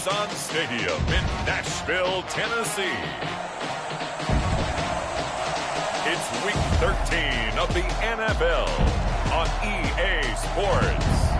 Nissan Stadium in Nashville, Tennessee. It's Week 13 of the NFL on EA Sports.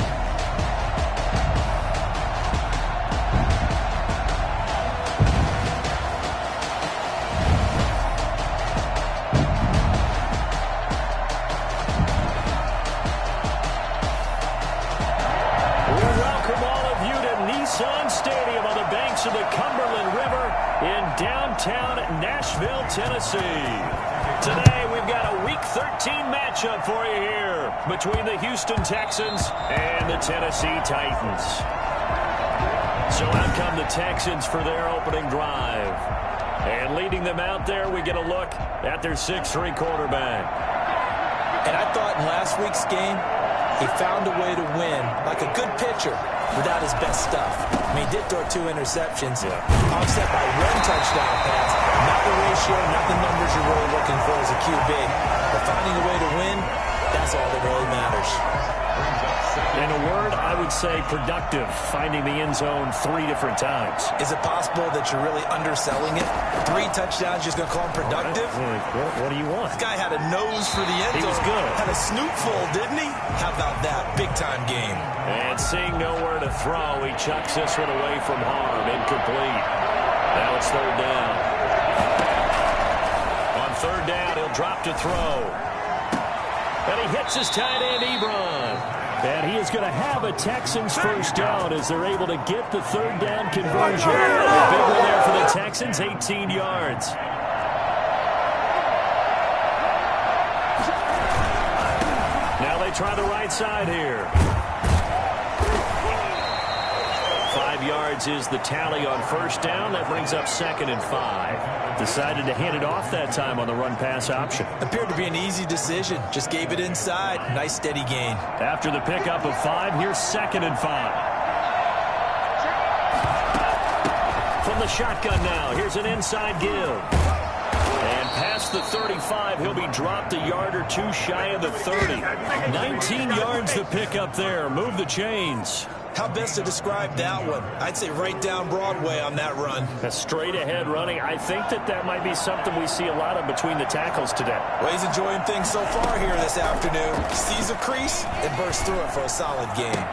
Nissan Stadium on the banks of the Cumberland River in downtown Nashville, Tennessee. Today we've got a Week 13 matchup for you here between the Houston Texans and the Tennessee Titans. So out come the Texans for their opening drive. And leading them out there, we get a look at their 6'3" quarterback. And I thought in last week's game, he found a way to win like a good pitcher without his best stuff. I mean, he did throw 2 interceptions, offset by 1 touchdown pass. Not the ratio, not the numbers you're really looking for as a QB. But finding a way to win, that's all that really matters. In a word, I would say productive, finding the end zone 3 different times. Is it possible that you're really underselling it? 3 touchdowns, just going to call him productive? What do you want? This guy had a nose for the end zone. He was good. Had a snootful, didn't he? How about that? Big-time game. And seeing nowhere to throw, he chucks this one away from harm. Incomplete. Now it's 3rd down. On 3rd down, he'll drop to throw. And he hits his tight end, Ebron. And he is going to have a Texans first down as they're able to get the 3rd down conversion. A big one there for the Texans, 18 yards. Now they try the right side here. 5 yards is the tally on 1st down. That brings up 2nd and 5. Decided to hand it off that time on the run-pass option. Appeared to be an easy decision. Just gave it inside. Nice, steady gain. After the pickup of 5, here's 2nd and 5. From the shotgun now, here's an inside give. And past the 35, he'll be dropped a yard or 2 shy of the 30. 19 yards to pick up there. Move the chains. How best to describe that one? I'd say right down Broadway on that run. A straight-ahead running. I think that might be something we see a lot of between the tackles today. Well, he's enjoying things so far here this afternoon. Sees a crease and bursts through it for a solid game.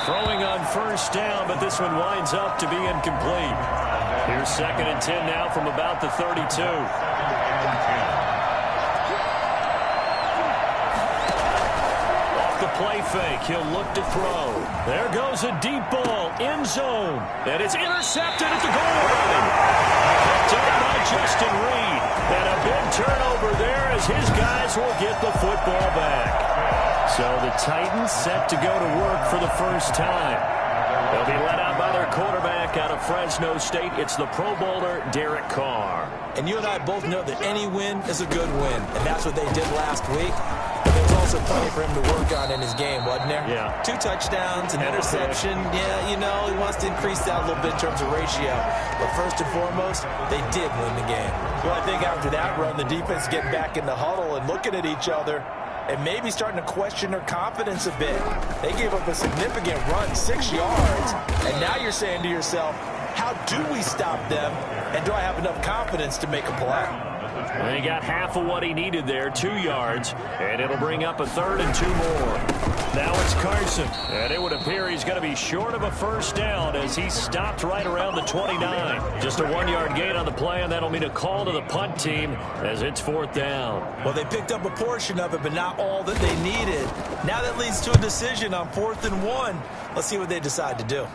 Throwing on 1st down, but this one winds up to be incomplete. Here's 2nd and 10 now from about the 32. Play fake. He'll look to throw. There goes a deep ball. End zone. And it's intercepted at the goal line. Picked up by Justin Reek. And a big turnover there as his guys will get the football back. So the Titans set to go to work for the first time. They'll be led out by their quarterback out of Fresno State. It's the Pro Bowler, Derek Carr. And you and I both know that any win is a good win. And that's what they did last week. There was also plenty for him to work on in his game, wasn't there? Yeah. 2 touchdowns, an interception. Yeah, you know, he wants to increase that a little bit in terms of ratio. But first and foremost, they did win the game. Well, I think after that run, the defense getting back in the huddle and looking at each other and maybe starting to question their confidence a bit. They gave up a significant run, 6 yards. And now you're saying to yourself, how do we stop them? And do I have enough confidence to make a play? And he got half of what he needed there, 2 yards, and it'll bring up a 3rd and 2 more. Now it's Carson, and it would appear he's going to be short of a first down as he stopped right around the 29. Just a 1-yard gain on the play, and that'll mean a call to the punt team as it's 4th down. Well, they picked up a portion of it, but not all that they needed. Now that leads to a decision on 4th and 1. Let's see what they decide to do.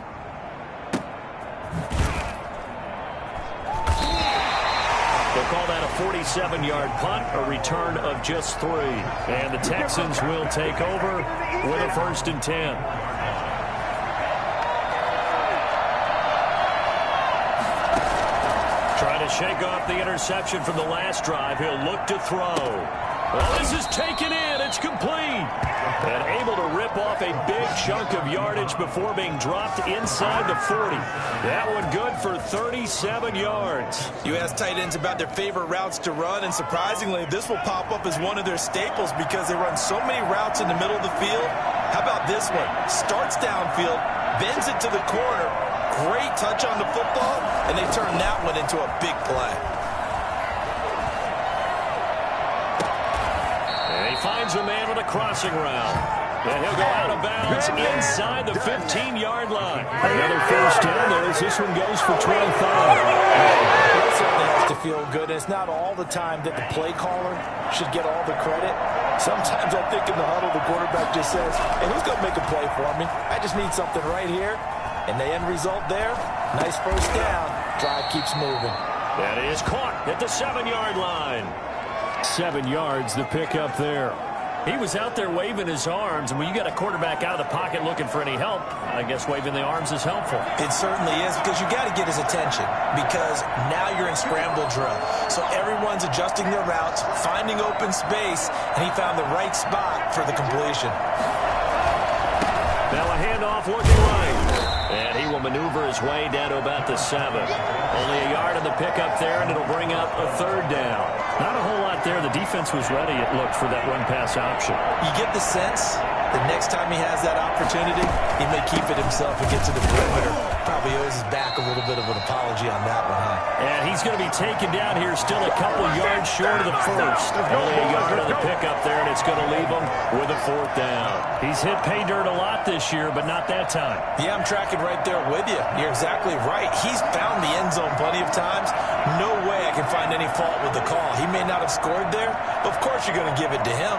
They'll call that a 47-yard punt, a return of just 3. And the Texans will take over with a 1st and 10. Trying to shake off the interception from the last drive. He'll look to throw. Well, this is taken in. It's complete. And able to rip off a big chunk of yardage before being dropped inside the 40. That one good for 37 yards. You ask tight ends about their favorite routes to run, and surprisingly, this will pop up as one of their staples because they run so many routes in the middle of the field. How about this one? Starts downfield, bends it to the corner, great touch on the football, and they turned that one into a big play. And he finds a man with a crossing route. And he'll go out of bounds inside the 15-yard line. Another first down there as this one goes for 25. It certainly has to feel good. It's not all the time that the play caller should get all the credit. Sometimes I think in the huddle, the quarterback just says, hey, who's going to make a play for me? I just need something right here. And the end result there, nice first down. Drive keeps moving. That is caught at the 7-yard line. 7 yards, the pickup there. He was out there waving his arms, and when you got a quarterback out of the pocket looking for any help, I guess waving the arms is helpful. It certainly is, because you got to get his attention, because now you're in scramble drill. So everyone's adjusting their routes, finding open space, and he found the right spot for the completion. Now a handoff looking right. And he will maneuver his way down to about the 7. Only a yard on the pickup there, and it'll bring up a 3rd down. Not a whole lot there. The defense was ready, it looked, for that run-pass option. You get the sense the next time he has that opportunity, he may keep it himself and get to the perimeter. Probably owes his back a little bit of an apology on that one, huh? And he's going to be taken down here still a couple yards short of the first. Only a yard on the pickup there, and it's going to leave him with a 4th down. He's hit pay dirt a lot this year, but not that time. Yeah, I'm tracking right there with you. You're exactly right. He's found the end zone plenty of times. No way I can find any fault with the call. He may not have scored there, but of course you're going to give it to him.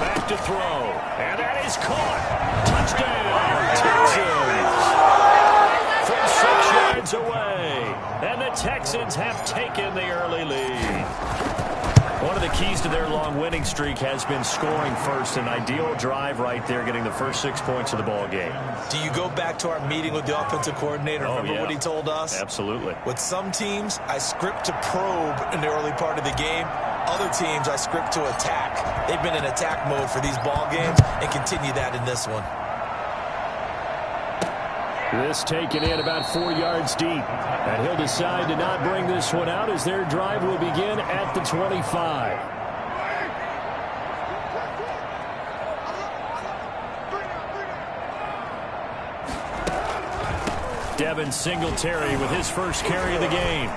Back to throw. And that is caught. Touchdown, Texans. From 6 yards away. And the Texans have taken the early lead. One of the keys to their long winning streak has been scoring first. An ideal drive right there, getting the first 6 points of the ball game. Do you go back to our meeting with the offensive coordinator? Remember what he told us? Absolutely. With some teams, I script to probe in the early part of the game. Other teams, I script to attack. They've been in attack mode for these ball games and continue that in this one. This taken in about 4 yards deep. And he'll decide to not bring this one out as their drive will begin at the 25. Devin Singletary with his first carry of the game.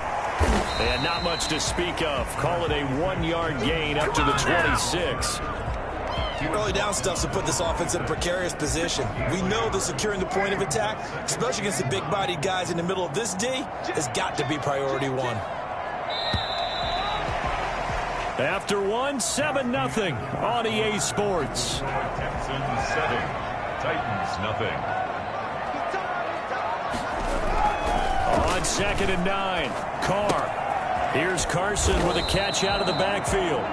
And not much to speak of. Call it a 1-yard gain up to the 26. Early down stuff to put this offense in a precarious position. We know that securing the point of attack, especially against the big-bodied guys in the middle of this D, has got to be priority 1. After 7-0 on EA Sports. Texans 7, Titans nothing. On 2nd and 9, Carr. Here's Carson with a catch out of the backfield.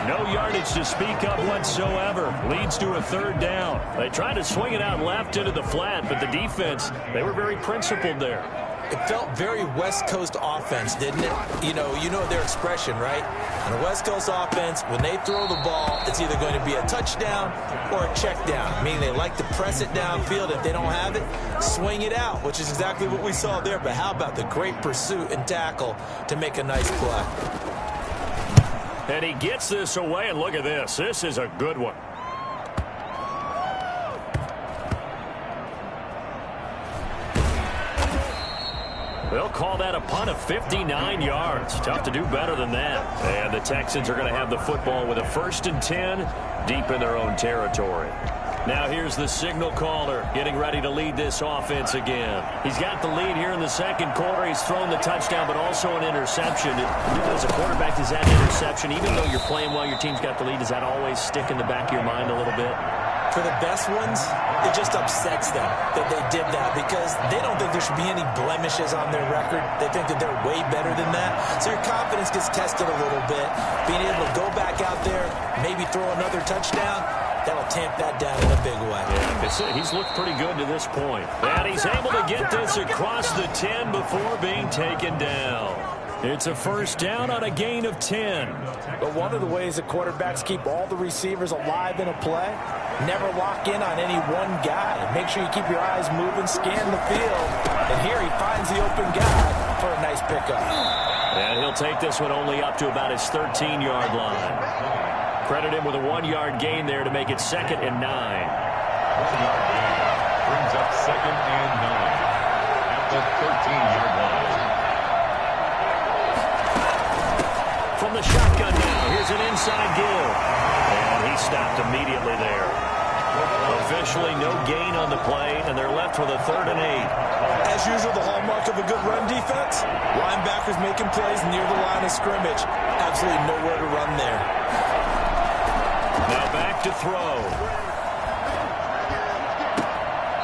No yardage to speak of whatsoever. Leads to a 3rd down. They tried to swing it out left into the flat, but the defense, they were very principled there. It felt very West Coast offense, didn't it? You know their expression, right? On a West Coast offense, when they throw the ball, it's either going to be a touchdown or a check down, meaning they like to press it downfield. If they don't have it, swing it out, which is exactly what we saw there. But how about the great pursuit and tackle to make a nice play? And he gets this away, and look at this. This is a good one. They'll call that a punt of 59 yards. Tough to do better than that. And the Texans are going to have the football with a 1st and 10 deep in their own territory. Now here's the signal caller getting ready to lead this offense again. He's got the lead here in the 2nd quarter. He's thrown the touchdown, but also an interception. As a quarterback, does that interception, even though you're playing well, your team's got the lead, does that always stick in the back of your mind a little bit? For the best ones, it just upsets them that they did that because they don't think there should be any blemishes on their record. They think that they're way better than that. So your confidence gets tested a little bit. Being able to go back out there, maybe throw another touchdown, that'll tamp that down in a big way. Yeah, he's looked pretty good to this point. And he's able to get this across the 10 before being taken down. It's a 1st down on a gain of 10. But one of the ways that quarterbacks keep all the receivers alive in a play, never lock in on any one guy. Make sure you keep your eyes moving, scan the field. And here he finds the open guy for a nice pickup. And he'll take this one only up to about his 13-yard line. Credit him with a 1-yard gain there to make it 2nd and 9. 1-yard gain brings up 2nd and 9 at the 13-yard line. From the shotgun now, here's an inside give. And he stopped immediately there. Officially no gain on the play, and they're left with a 3rd and 8. As usual, the hallmark of a good run defense, linebackers making plays near the line of scrimmage. Absolutely nowhere to run there. Now back to throw.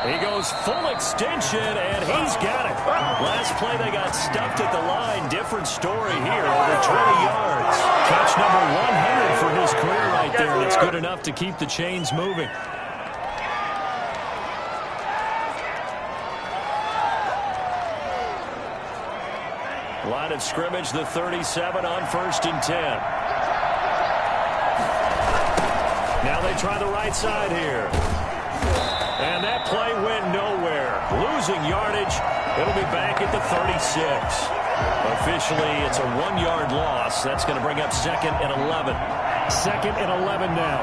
He goes full extension, and he's got it. Last play, they got stuffed at the line. Different story here, over 20 yards. Catch number 100 for his career right there, and it's good enough to keep the chains moving. Line of scrimmage, the 37 on 1st and 10. Now they try the right side here. And that play went nowhere. Losing yardage. It'll be back at the 36. Officially, it's a 1-yard loss. That's going to bring up 2nd and 11. 2nd and 11 now.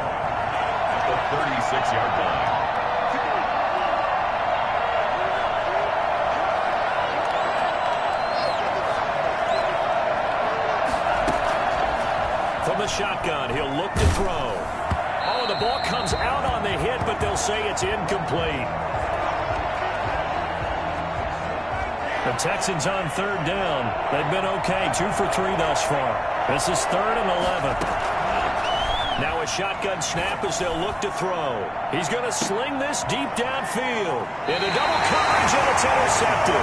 At the 36-yard line. From the shotgun, he'll look to throw. Oh, the ball comes out on the hit, but they'll say it's incomplete. The Texans on 3rd down. They've been okay, 2 for 3 thus far. This is 3rd and 11. Now a shotgun snap as they'll look to throw. He's going to sling this deep downfield. Into double coverage, and it's intercepted.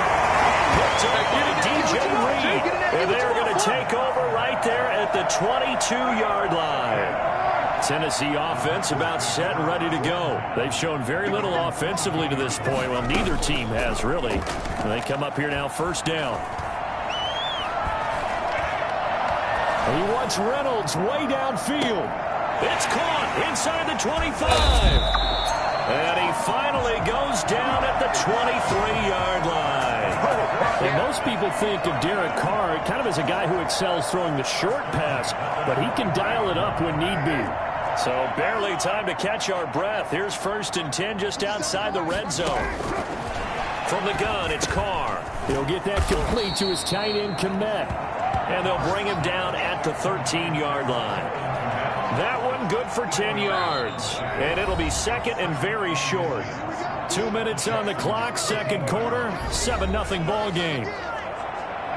Picked up by DJ Reek. And they're going to take over right there at the 22-yard line. Tennessee offense about set and ready to go. They've shown very little offensively to this point. Well, neither team has, really. And they come up here now, 1st down. He wants Reynolds way downfield. It's caught inside the 25. And he finally goes down at the 23-yard line. And most people think of Derek Carr kind of as a guy who excels throwing the short pass, but he can dial it up when need be. So barely time to catch our breath. Here's 1st and 10 just outside the red zone. From the gun, it's Carr. He'll get that complete to his tight end, Komet. And they'll bring him down at the 13-yard line. That one good for 10 yards. And it'll be 2nd and very short. 2 minutes on the clock, 2nd quarter, 7-0 ball game.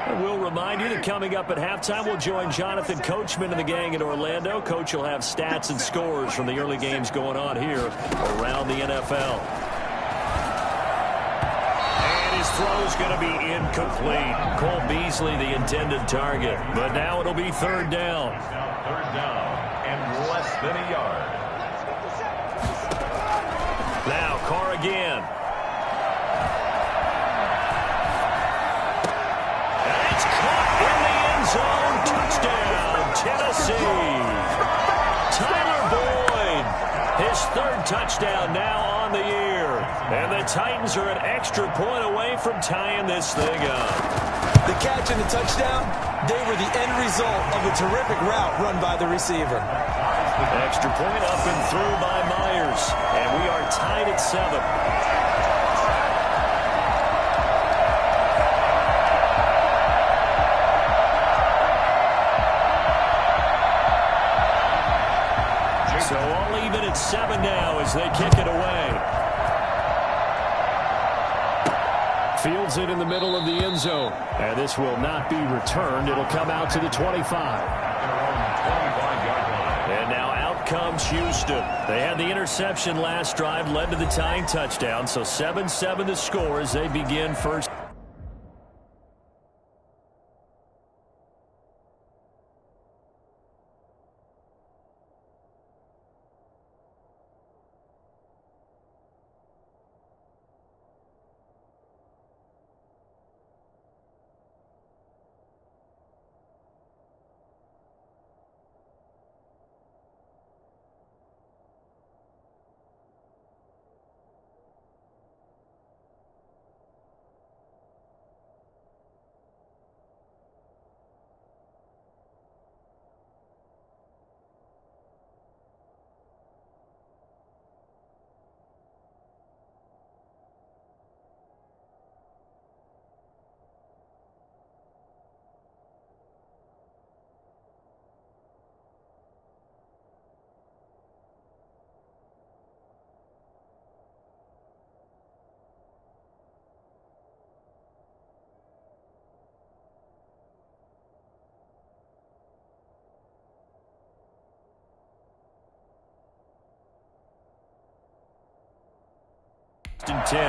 And we'll remind you that coming up at halftime, we'll join Jonathan Coachman and the gang in Orlando. Coach will have stats and scores from the early games going on here around the NFL. And his throw's going to be incomplete. Cole Beasley, the intended target. But now it'll be 3rd down. Now 3rd down and less than a yard. Now Carr again. Zone touchdown, Tennessee. Tyler Boyd, his 3rd touchdown now on the year. And the Titans are an extra point away from tying this thing up. The catch and the touchdown, they were the end result of a terrific route run by the receiver. Extra point up and through by Myers. And we are tied at 7. So all even at 7 now as they kick it away. Fields it in the middle of the end zone. And this will not be returned. It'll come out to the 25. And now out comes Houston. They had the interception last drive, led to the tying touchdown. So 7-7 the score as they begin first. and 10.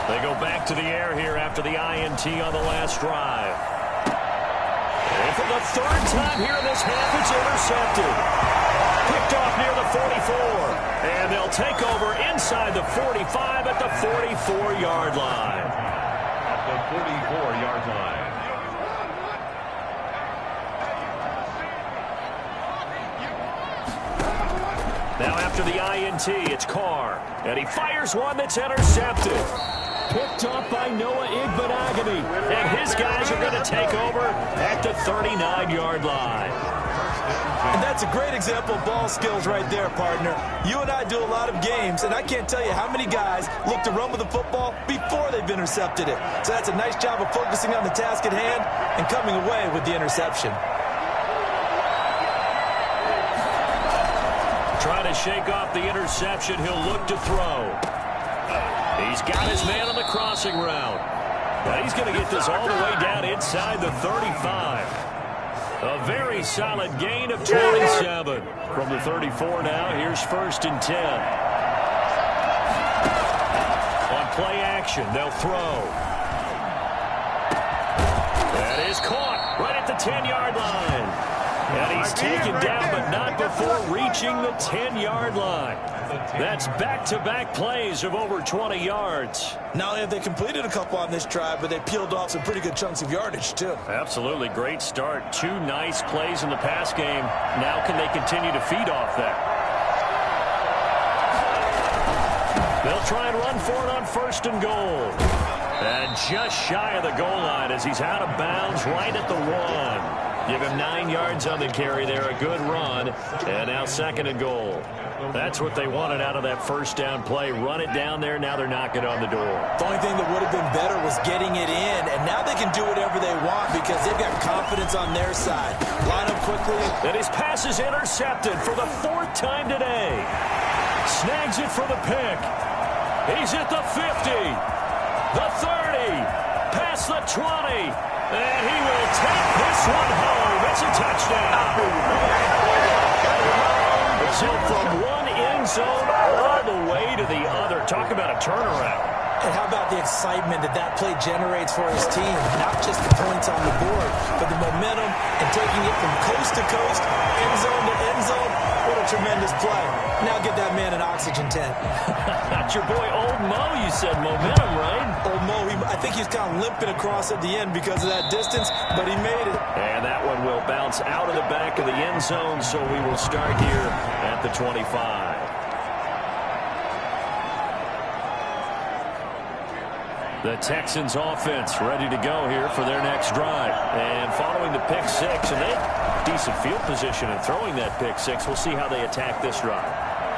They go back to the air here after the INT on the last drive. And for the third time here in this half, it's intercepted. Picked off near the 44. And they'll take over inside the 45 at the 44-yard line. At the 44-yard line. Now after the INT, it's Carr. And he fires one that's intercepted. Picked off by Noah Igbenogany. And his guys are going to take over at the 39-yard line. And that's a great example of ball skills right there, partner. You and I do a lot of games, and I can't tell you how many guys look to run with the football before they've intercepted it. So that's a nice job of focusing on the task at hand and coming away with the interception. Trying to shake off the interception, he'll look to throw. He's got his man on the crossing route. Now he's going to get this all the way down inside the 35. A very solid gain of 27. From the 34 now, here's 1st and 10. On play action, they'll throw. That is caught right at the 10-yard line. And he's taken down, but not before reaching the 10-yard line. That's back-to-back plays of over 20 yards. Not only have they completed a couple on this drive, but they peeled off some pretty good chunks of yardage, too. Absolutely. Great start. 2 nice plays in the pass game. Now can they continue to feed off that? They'll try and run for it on 1st and goal. And just shy of the goal line as he's out of bounds right at the 1. Give him 9 yards on the carry there. A good run. And now 2nd and goal. That's what they wanted out of that first down play. Run it down there. Now they're knocking on the door. The only thing that would have been better was getting it in. And now they can do whatever they want because they've got confidence on their side. Line up quickly. And his pass is intercepted for the 4th time today. Snags it for the pick. He's at the 50. The 30. Past the 20. And he will take this one home. It's a touchdown. So from one end zone all the way to the other. Talk about a turnaround. And how about the excitement that play generates for his team? Not just the points on the board, but the momentum and taking it from coast to coast, end zone to end zone. What a tremendous play. Now get that man an oxygen tent. Not your boy Old Mo, you said momentum, right? Old Mo, I think he's kind of limping across at the end because of that distance, but he made it. And that one will bounce out of the back of the end zone, so we will start here at the 25. The Texans offense ready to go here for their next drive. And following the pick 6, and they have decent field position in throwing that pick 6. We'll see how they attack this drive.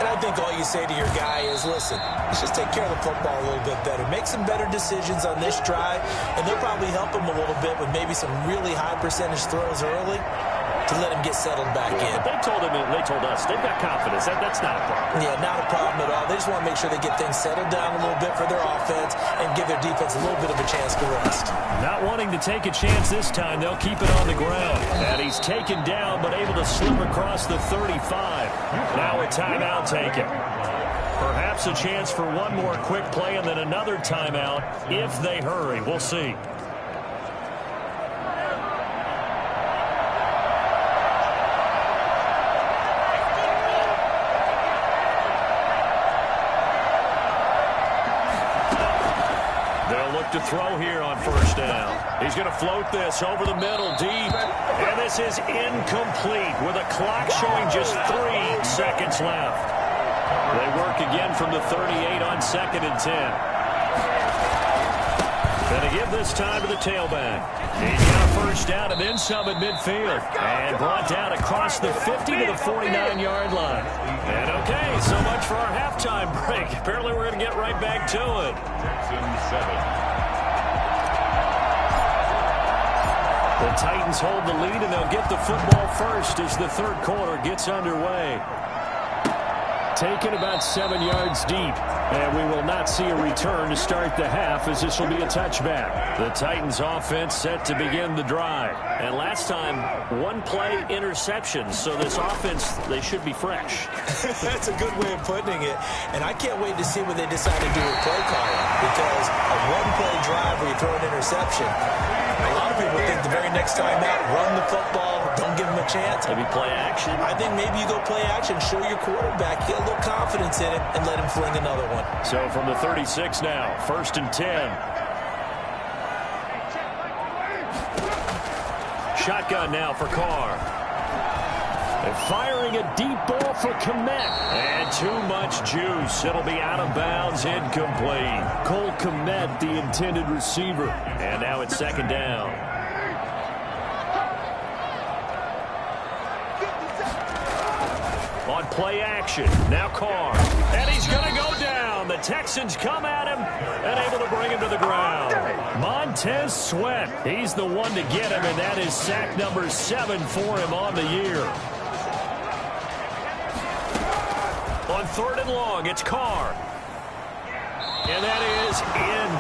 And I think all you say to your guy is, listen, let's just take care of the football a little bit better. Make some better decisions on this drive, and they'll probably help him a little bit with maybe some really high percentage throws early to let him get settled back in. But they told us, they've got confidence. That's not a problem. Yeah, not a problem at all. They just want to make sure they get things settled down a little bit for their offense and give their defense a little bit of a chance to rest. Not wanting to take a chance this time, they'll keep it on the ground. And he's taken down, but able to slip across the 35. Now a timeout taken. Perhaps a chance for one more quick play and then another timeout if they hurry. We'll see. To throw here on 1st down. He's going to float this over the middle deep. And this is incomplete with a clock showing just 3 seconds left. They work again from the 38 on 2nd and 10. Going to give this time to the tailback. He's got 1st down and then some at midfield. And brought down across the 50 to the 49-yard line. And okay, so much for our halftime break. Apparently we're going to get right back to it. Texans 7. The Titans hold the lead, and they'll get the football first as the 3rd quarter gets underway. taken about 7 yards deep. And we will not see a return to start the half, as this will be a touchback. The Titans offense set to begin the drive. And last time, one play interception. So this offense, they should be fresh. That's a good way of putting it. And I can't wait to see what they decide to do with play calling. Because a one-play drive where you throw an interception, a lot of people think the very next time out, run the football, don't give them a chance. Maybe play action. I think maybe you go play action, show your quarterback, get a little confidence in it, and let him fling another one. So from the 36 now, 1st and 10. Shotgun now for Carr. And firing a deep ball for Kmet. And too much juice. It'll be out of bounds, incomplete. Cole Kmet, the intended receiver. And now it's 2nd down. On play action, now Carr. And he's going to go down. The Texans come at him and able to bring him to the ground. Montez Sweat, he's the one to get him, and that is sack number 7 for him on the year. On 3rd and long, it's Carr. And that is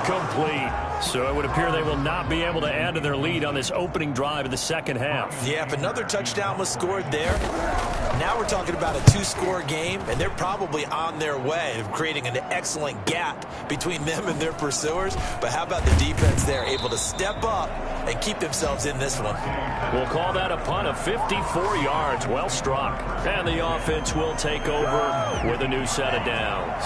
incomplete. So it would appear they will not be able to add to their lead on this opening drive of the second half. Yeah, if another touchdown was scored there, now we're talking about a 2-score game, and they're probably on their way of creating an excellent gap between them and their pursuers. But how about the defense there, able to step up and keep themselves in this one? We'll call that a punt of 54 yards. Well struck. And the offense will take over with a new set of downs.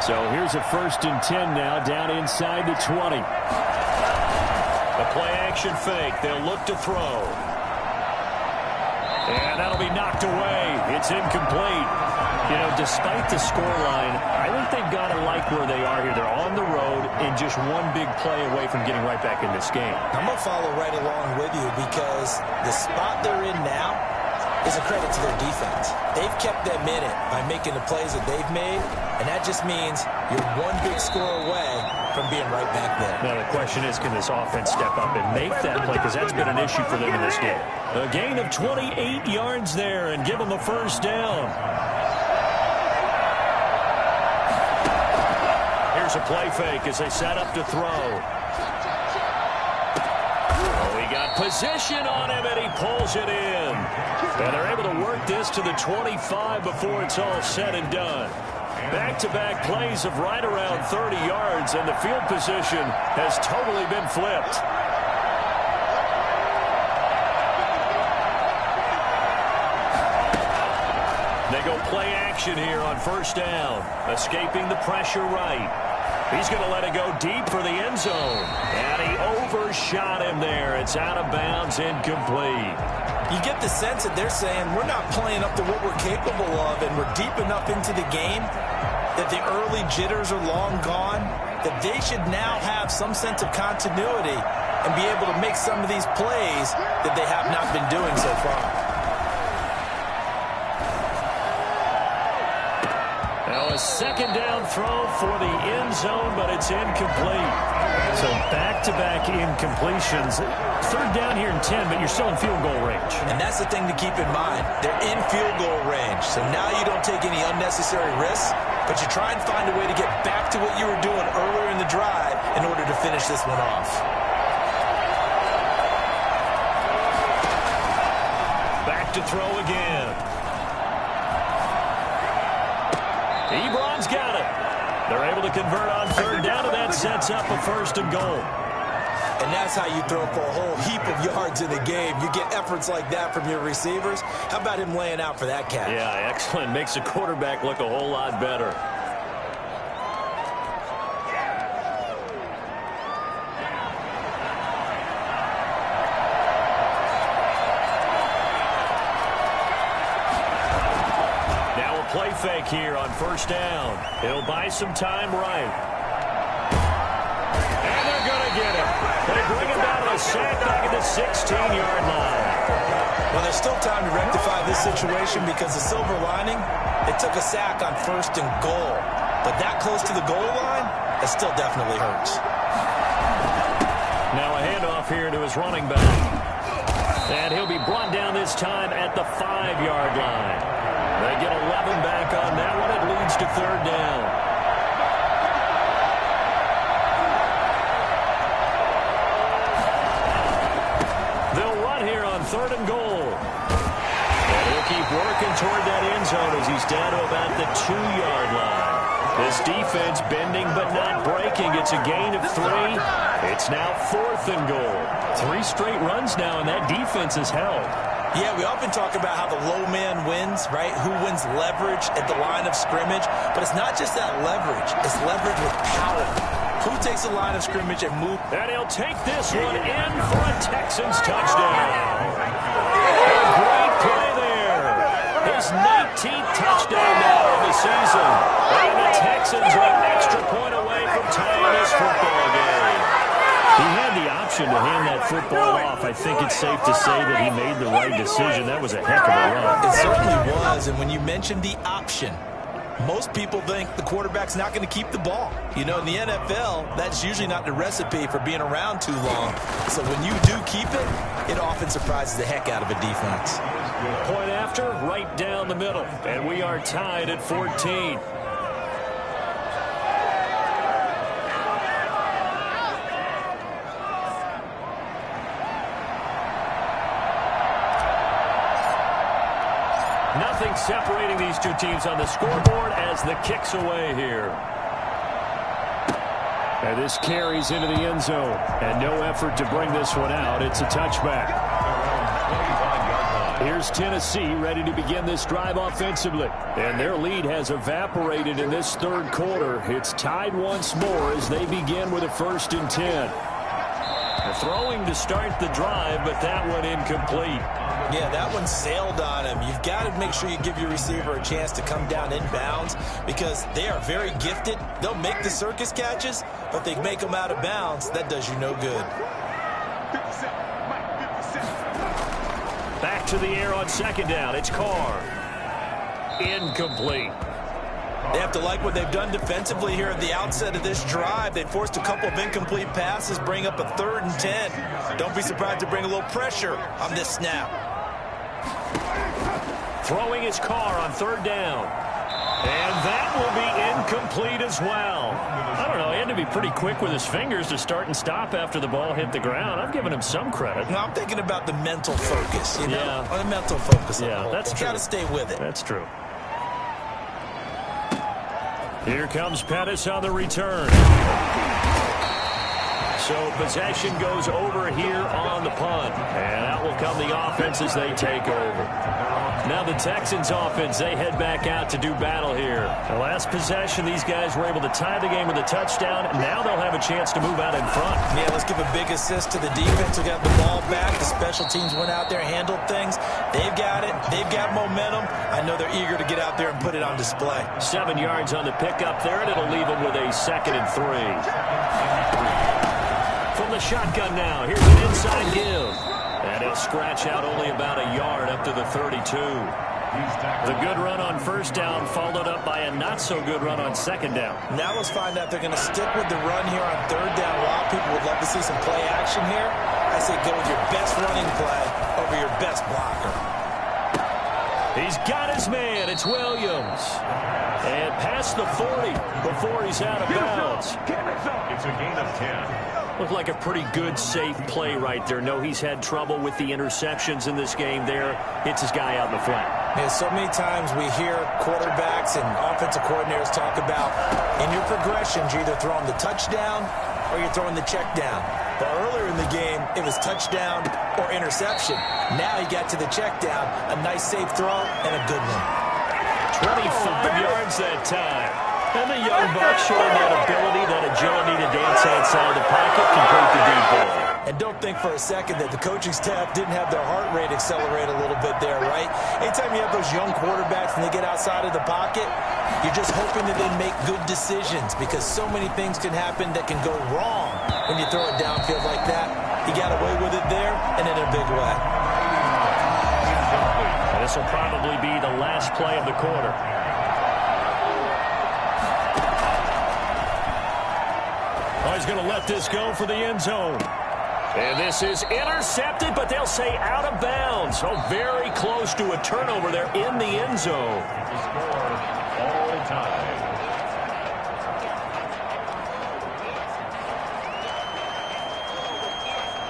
So here's a 1st and 10 now, down inside the 20. A play-action fake. They'll look to throw. And that'll be knocked away. It's incomplete. You know, despite the scoreline, I think they've got to like where they are here. They're on the road and just one big play away from getting right back in this game. I'm going to follow right along with you because the spot they're in now is a credit to their defense. They've kept them in it by making the plays that they've made, and that just means you're one big score away from being right back there. Now the question is, can this offense step up and make that play? Because that's been an issue for them in this game. A gain of 28 yards there and give them a 1st down. Here's a play fake as they set up to throw. Position on him, and he pulls it in. And they're able to work this to the 25 before it's all said and done. Back-to-back plays of right around 30 yards, and the field position has totally been flipped. They go play action here on 1st down, escaping the pressure right. He's going to let it go deep for the end zone. And he overshot him there. It's out of bounds, incomplete. You get the sense that they're saying we're not playing up to what we're capable of, and we're deep enough into the game that the early jitters are long gone, that they should now have some sense of continuity and be able to make some of these plays that they have not been doing so far. Now a 2nd down throw for the end zone, but it's incomplete. So back-to-back incompletions. 3rd down here and 10, but you're still in field goal range. And that's the thing to keep in mind. They're in field goal range. So now you don't take any unnecessary risks, but you try and find a way to get back to what you were doing earlier in the drive in order to finish this one off. Back to throw again. Ebron's got it. They're able to convert on 3rd down, and that sets up a 1st and goal. And that's how you throw for a whole heap of yards in the game. You get efforts like that from your receivers. How about him laying out for that catch? Yeah, excellent. Makes the quarterback look a whole lot better. Play fake here on 1st down. It'll buy some time right. And they're going to get him. They bring him down to a sack back at the 16-yard line. Well, there's still time to rectify this situation because the silver lining, they took a sack on 1st and goal. But that close to the goal line, it still definitely hurts. Now a handoff here to his running back. And he'll be brought down this time at the 5-yard line. They get 11 back on that one. It leads to third down. They'll run here on third and goal. And he'll keep working toward that end zone as he's down to about the 2-yard line. This defense bending but not breaking. It's a gain of 3. It's now fourth and goal. 3 straight runs now, and that defense is held. Yeah, we often talk about how the low man wins, right? Who wins leverage at the line of scrimmage. But it's not just that leverage. It's leverage with power. Who takes the line of scrimmage and moves? And he'll take this one in for a Texans touchdown. A great play there. His 19th touchdown now of the season. And the Texans are an extra point away from tying this football game. He had the option to hand that football off. I think it's safe to say that he made the right decision. That was a heck of a run. It certainly was. And when you mention the option, most people think the quarterback's not going to keep the ball. You know, in the NFL, that's usually not the recipe for being around too long. So when you do keep it, it often surprises the heck out of a defense. Point after, right down the middle. And we are tied at 14. Nothing separating these two teams on the scoreboard as the kick's away here. And this carries into the end zone. And no effort to bring this one out. It's a touchback. Here's Tennessee ready to begin this drive offensively. And their lead has evaporated in this third quarter. It's tied once more as they begin with a 1st and 10. Throwing to start the drive, but that one incomplete. Yeah, that one sailed on him. You've got to make sure you give your receiver a chance to come down inbounds because they are very gifted. They'll make the circus catches, but they make them out of bounds. That does you no good. Back to the air on 2nd down. It's Carr. Incomplete. They have to like what they've done defensively here at the outset of this drive. They forced a couple of incomplete passes, bring up a 3rd and 10. Don't be surprised to bring a little pressure on this snap. Throwing his Carr on 3rd down. And that will be incomplete as well. I don't know. He had to be pretty quick with his fingers to start and stop after the ball hit the ground. I'm giving him some credit. No, I'm thinking about the mental focus, you know? Yeah. Or the mental focus. Yeah, that's true. You got to stay with it. That's true. Here comes Pettis on the return. So possession goes over here on the punt. And out will come the offense as they take over. Now the Texans offense, they head back out to do battle here. The last possession, these guys were able to tie the game with a touchdown. Now they'll have a chance to move out in front. Yeah, let's give a big assist to the defense who got the ball back. The special teams went out there, handled things. They've got it. They've got momentum. I know they're eager to get out there and put it on display. 7 yards on the pickup there, and it'll leave them with a 2nd and 3. From the shotgun now, here's an inside give. And he'll scratch out only about a yard up to the 32. The good run on 1st down followed up by a not-so-good run on 2nd down. Now let's find out if they're going to stick with the run here on 3rd down. A lot of people would love to see some play action here. I say go with your best running play over your best blocker. He's got his man. It's Williams. And past the 40 before he's out of bounds. It's a gain of 10. Looked like a pretty good, safe play right there. No, he's had trouble with the interceptions in this game there. Hits his guy out in the flat. Yeah, so many times we hear quarterbacks and offensive coordinators talk about in your progressions, you're either throwing the touchdown or you're throwing the check down. But earlier in the game, it was touchdown or interception. Now he got to the check down, a nice safe throw, and a good one. 25 yards that time. And the young buck showing that ability, that agility to dance outside the pocket, complete the deep ball. And don't think for a second that the coaching staff didn't have their heart rate accelerate a little bit there, right? Anytime you have those young quarterbacks and they get outside of the pocket, you're just hoping that they make good decisions because so many things can happen that can go wrong when you throw it downfield like that. He got away with it there and in a big way. And this will probably be the last play of the quarter. Oh, he's going to let this go for the end zone. And this is intercepted, but they'll say out of bounds. So very close to a turnover there in the end zone. The score, all time.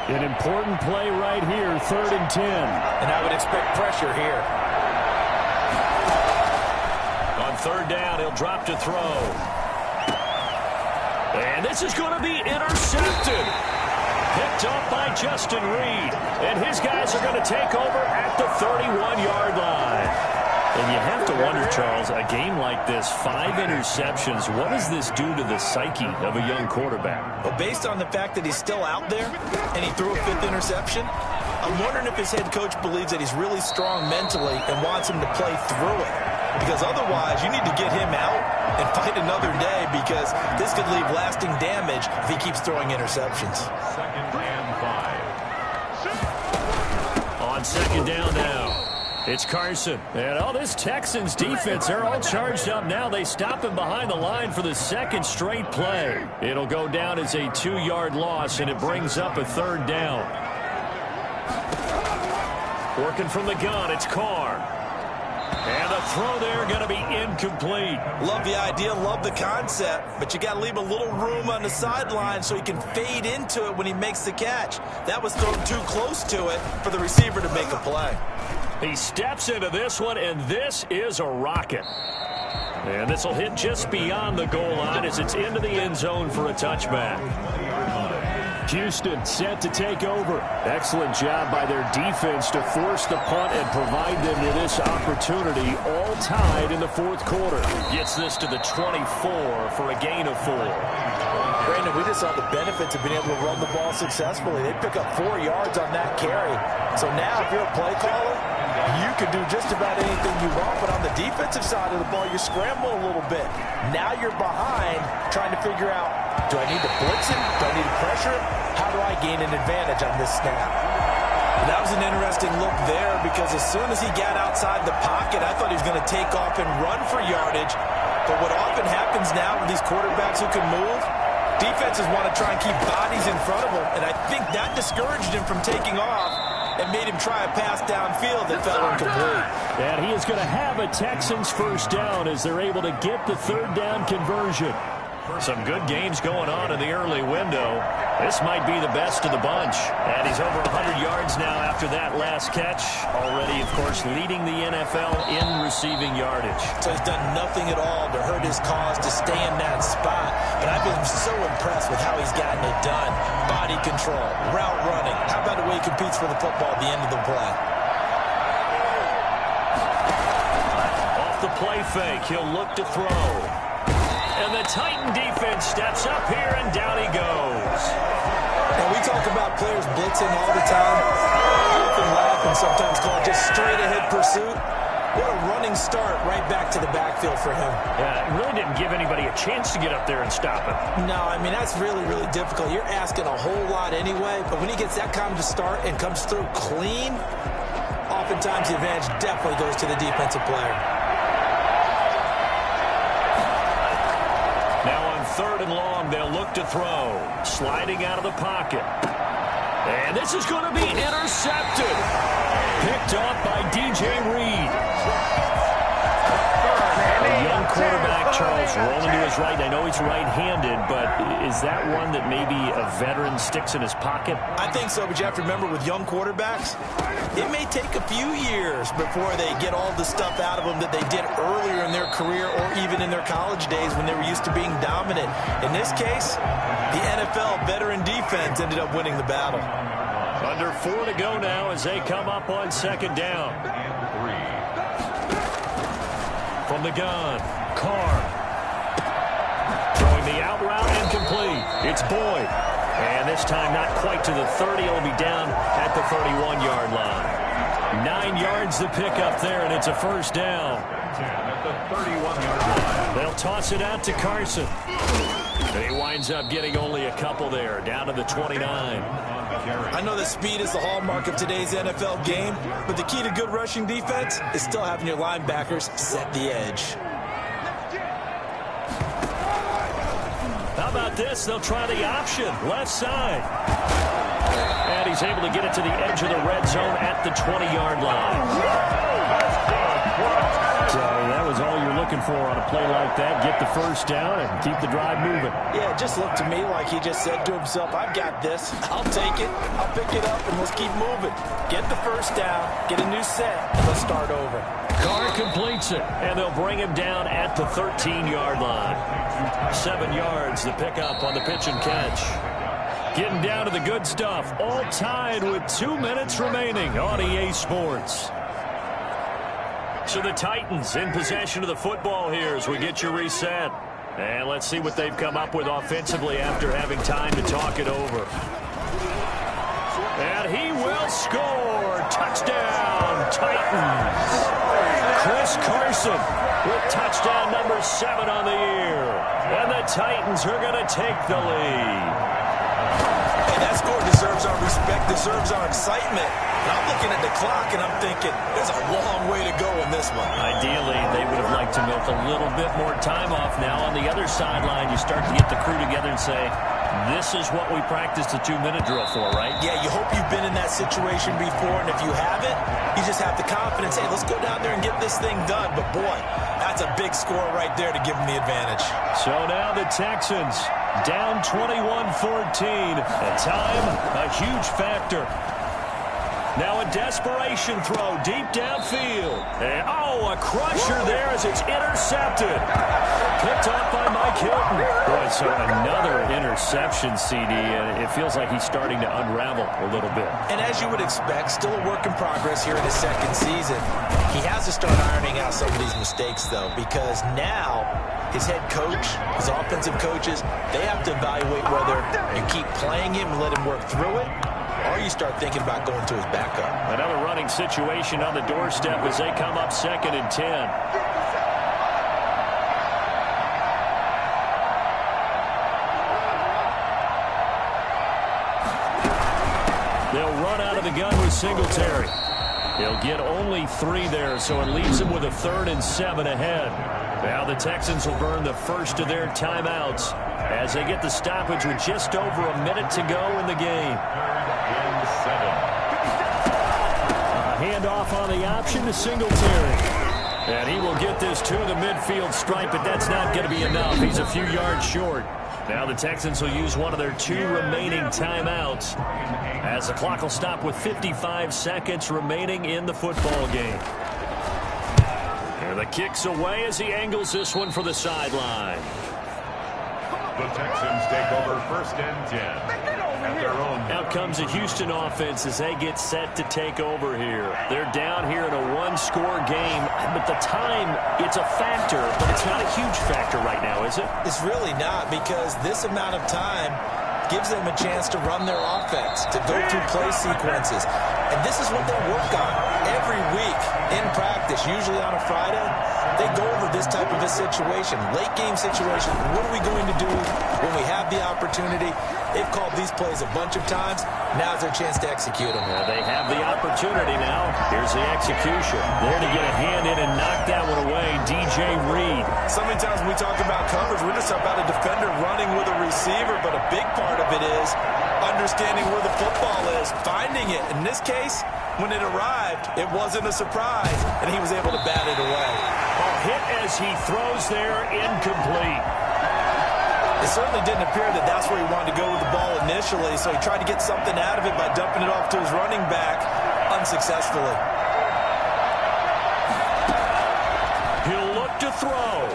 An important play right here, 3rd and 10. And I would expect pressure here. On 3rd down, he'll drop to throw. And this is going to be intercepted. Picked up by Justin Reed. And his guys are going to take over at the 31-yard line. And you have to wonder, Charles, a game like this, 5 interceptions, what does this do to the psyche of a young quarterback? Well, based on the fact that he's still out there and he threw a 5th interception, I'm wondering if his head coach believes that he's really strong mentally and wants him to play through it. Because otherwise, you need to get him out and fight another day, because this could leave lasting damage if he keeps throwing interceptions. 2nd and 5. On 2nd down now, it's Carson. And all this Texans defense, they're all charged up now. They stop him behind the line for the 2nd straight play. It'll go down as a 2-yard loss, and it brings up a 3rd down. Working from the gun, it's Carr. And the throw there going to be incomplete. Love the idea, love the concept, but you got to leave a little room on the sideline so he can fade into it when he makes the catch. That was thrown too close to it for the receiver to make a play. He steps into this one, and this is a rocket. And this will hit just beyond the goal line as it's into the end zone for a touchback. Houston set to take over. Excellent job by their defense to force the punt and provide them with this opportunity, all tied in the 4th quarter. Gets this to the 24 for a gain of 4. Brandon, we just saw the benefits of being able to run the ball successfully. They pick up 4 yards on that carry. So now if you're a play caller, you can do just about anything you want. But on the defensive side of the ball, you scramble a little bit. Now you're behind trying to figure out, do I need to blitz him? Do I need to pressure him? How do I gain an advantage on this snap? That was an interesting look there, because as soon as he got outside the pocket, I thought he was going to take off and run for yardage. But what often happens now with these quarterbacks who can move, defenses want to try and keep bodies in front of them, and I think that discouraged him from taking off and made him try a pass downfield that fell incomplete. And he is going to have a Texans 1st down as they're able to get the 3rd down conversion. Some good games going on in the early window. This might be the best of the bunch. And he's over 100 yards now after that last catch. Already, of course, leading the NFL in receiving yardage. So he's done nothing at all to hurt his cause to stay in that spot. But I've been so impressed with how he's gotten it done. Body control, route running. How about the way he competes for the football at the end of the play? Off the play fake, he'll look to throw. And the Titan defense steps up here, and down he goes. And we talk about players blitzing all the time. I often laugh and sometimes call it just straight-ahead pursuit. What a running start right back to the backfield for him. Yeah, it really didn't give anybody a chance to get up there and stop him. No, I mean, that's really, really difficult. You're asking a whole lot anyway, but when he gets that kind of start and comes through clean, oftentimes the advantage definitely goes to the defensive player. Now on 3rd and long, they'll look to throw. Sliding out of the pocket. And this is going to be intercepted. Picked off by DJ Reed. A young quarterback, Charles, rolling to his right. I know he's right-handed, but is that one that maybe a veteran sticks in his pocket? I think so, but you have to remember with young quarterbacks, it may take a few years before they get all the stuff out of them that they did earlier in their career or even in their college days when they were used to being dominant. In this case, the NFL veteran defense ended up winning the battle. Under 4 to go now as they come up on 2nd down. From the gun, Carr. Throwing the out route, incomplete. It's Boyd. And this time not quite to the 30. It'll be down at the 31-yard line. 9 yards to pick up there, and it's a 1st down. At the 31-yard line. They'll toss it out to Carson. And he winds up getting only a couple there, down to the 29. I know that speed is the hallmark of today's NFL game, but the key to good rushing defense is still having your linebackers set the edge. How about this? They'll try the option, left side. And he's able to get it to the edge of the red zone at the 20-yard line. So that was all you're looking for on a play like that. Get the first down and keep the drive moving. Yeah, it just looked to me like he just said to himself, I've got this. I'll take it. I'll pick it up, and let's keep moving. Get the first down, get a new set, and let's start over. Carr completes it, and they'll bring him down at the 13-yard line. 7 yards, the pickup on the pitch and catch. Getting down to the good stuff. All tied with 2 minutes remaining on EA Sports. So the Titans in possession of the football here as we get you reset. And let's see what they've come up with offensively after having time to talk it over. And he will score. Touchdown, Titans. Chris Carson with touchdown number 7 on the year. And the Titans are going to take the lead. Hey, that score deserves our respect, deserves our excitement. And I'm looking at the clock, and I'm thinking, there's a long way to go in this one. Ideally, they would have liked to milk a little bit more time off. Now, on the other sideline, you start to get the crew together and say, this is what we practiced a 2-minute drill for, right? Yeah, you hope you've been in that situation before, and if you haven't, you just have the confidence, hey, let's go down there and get this thing done. But, boy, that's a big score right there to give them the advantage. So now the Texans down 21-14. At time, a huge factor. Now a desperation throw deep downfield. And, a crusher there as it's intercepted. Picked off by Mike Hilton. Boy, so another interception, CD, and it feels like he's starting to unravel a little bit. And as you would expect, still a work in progress here in his second season. He has to start ironing out some of these mistakes, though, because now his head coach, his offensive coaches, they have to evaluate whether you keep playing him and let him work through it, or you start thinking about going to his backup. Another running situation on the doorstep as they come up 2nd and 10. They'll run out of the gun with Singletary. He'll get only 3 there, so it leaves him with a 3rd and 7 ahead. Now the Texans will burn the first of their timeouts as they get the stoppage with just over a minute to go in the game. A handoff on the option to Singletary. And he will get this to the midfield stripe, but that's not going to be enough. He's a few yards short. Now the Texans will use one of their 2 remaining timeouts as the clock will stop with 55 seconds remaining in the football game. And the kick's away as he angles this one for the sideline. The Texans take over 1st and 10 at their own. Out comes the Houston offense as they get set to take over here. They're down here in a 1-score game, but the time, it's a factor, but it's not a huge factor right now, is it? It's really not, because this amount of time gives them a chance to run their offense, to go through play sequences. And this is what they work on every week in practice, usually on a Friday. They go over this type of a situation, late game situation. What are we going to do when we have the opportunity? They've called these plays a bunch of times. Now's their chance to execute them. Well, they have the opportunity now. Here's the execution. There to get a hand in and knock that one away, DJ Reek. So many times when we talk about coverage, we're just about a defender running with a receiver, but a big part of it is understanding where the football is, finding it. In this case, when it arrived, it wasn't a surprise, and he was able to bat it away. Hit as he throws there, incomplete. It certainly didn't appear that that's where he wanted to go with the ball initially, so he tried to get something out of it by dumping it off to his running back unsuccessfully. He'll look to throw.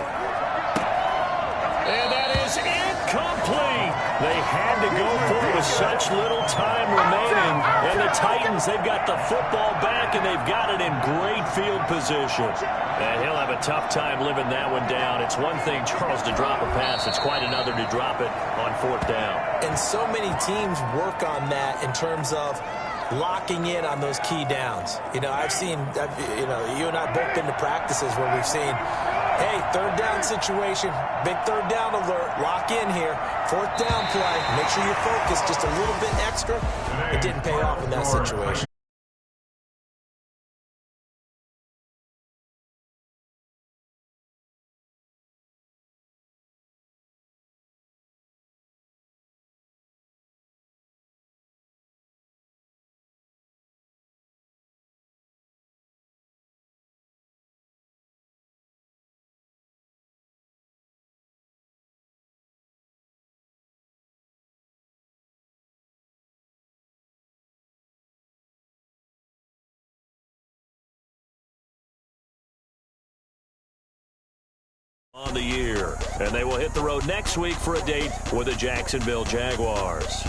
And that is incomplete. They had to go for it with such little time remaining. And the Titans, they've got the football back, and they've got it in great field position. And he'll have a tough time living that one down. It's one thing, Charles, to drop a pass. It's quite another to drop it on 4th down. And so many teams work on that in terms of locking in on those key downs. You know, you and I both been to practices where we've seen, hey, 3rd down situation, big 3rd down alert, lock in here, 4th down play, make sure you focus just a little bit extra. It didn't pay off in that situation. on the year. And they will hit the road next week for a date with the Jacksonville Jaguars.